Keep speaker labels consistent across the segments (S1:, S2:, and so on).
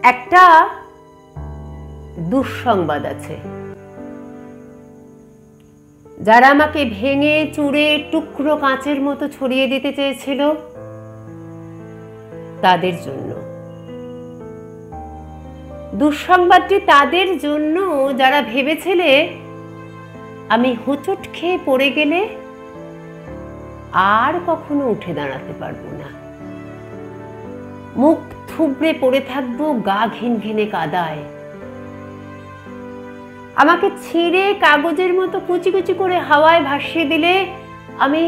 S1: একটা দুঃসংবাদ আছে। যারা আমাকে ভেঙে চুরে টুকরো কাঁচের মতো ছড়িয়ে দিতে চেয়েছিল তাদের জন্য। দুঃসংবাদটি তাদের জন্য যারা ভেবেছিলে আমি হোঁচট খেয়ে পড়ে গেলে আর কখনো উঠে দাঁড়াতে পারবো না, মুখ থুবড়ে পড়ে থাকবো গা ঘিন ঘিনে কাদায়। আমাকে ছিঁড়ে কাগজের মতো কুচি কুচি করে হাওয়ায় ভাসিয়ে দিলে আমি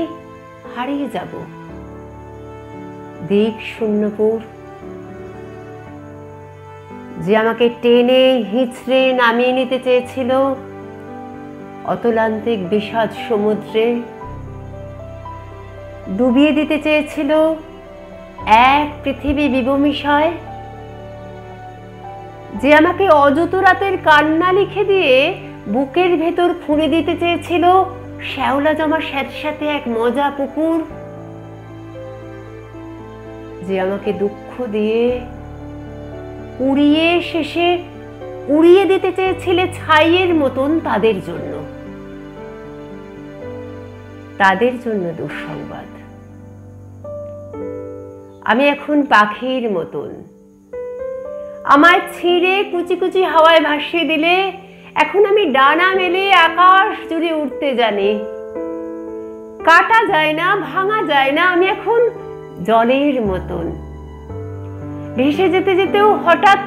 S1: হারিয়ে যাব দিক শূন্যপুর। যে আমাকে টেনে হিঁচড়ে নামিয়ে নিতে চেয়েছিল অতলান্তিক বিষাদ সমুদ্রে, ডুবিয়ে দিতে চেয়েছিল এক পৃথিবী বিবমিষয়, যে আমাকে অযত রাতের কান্না লিখে দিয়ে বুকের ভেতর খুঁড়ে দিতে চেয়েছিল শ্যাওলা জমা স্যাঁতস্যাঁতে এক মজা পুকুর, যে আমাকে দুঃখ দিয়ে পুড়িয়ে শেষে উড়িয়ে দিতে চেয়েছিলে ছাইয়ের মতন, তাদের জন্য দুঃসংবাদ। আমি এখন পাখির মতন, আমায় ছিঁড়ে কুচি কুচি হাওয়ায় ভাসিয়ে দিলে এখন আমি ডানা মেলে আকাশ জুড়ে উড়তে জানি। কাটা যায় না, ভাঙা যায় না, আমি এখন জলের মতন। ভেসে যেতে যেতেও হঠাৎ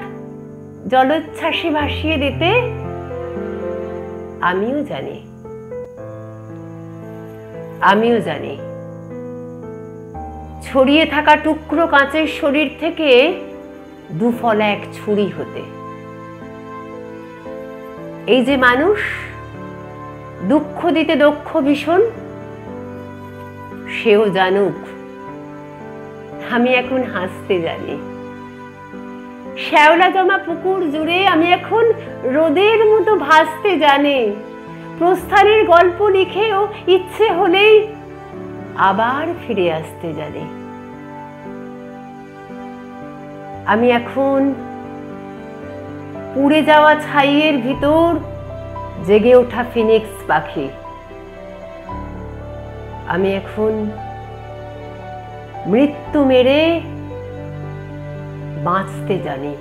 S1: জলোচ্ছ্বাসে ভাসিয়ে দিতে আমিও জানি ছড়িয়ে থাকা টুকরো কাঁচের শরীর থেকে দুফলা এক ছুরি হতে। এই যে মানুষ দুঃখ দিতে দক্ষ ভীষণ, সেও জানুক আমি এখন হাসতে জানি। শ্যাওলা জমা পুকুর জুড়ে আমি এখন রোদের মতো ভাসতে জানি। প্রস্থানের গল্প লিখেও ইচ্ছে হলেই আবার ফিরে আসতে জানি। আমি এখন পুড়ে যাওয়া ছাইয়ের ভিতর জেগে ওঠা ফিনিক্স পাখি। আমি এখন মৃত্যু মেরে বাঁচতে জানি।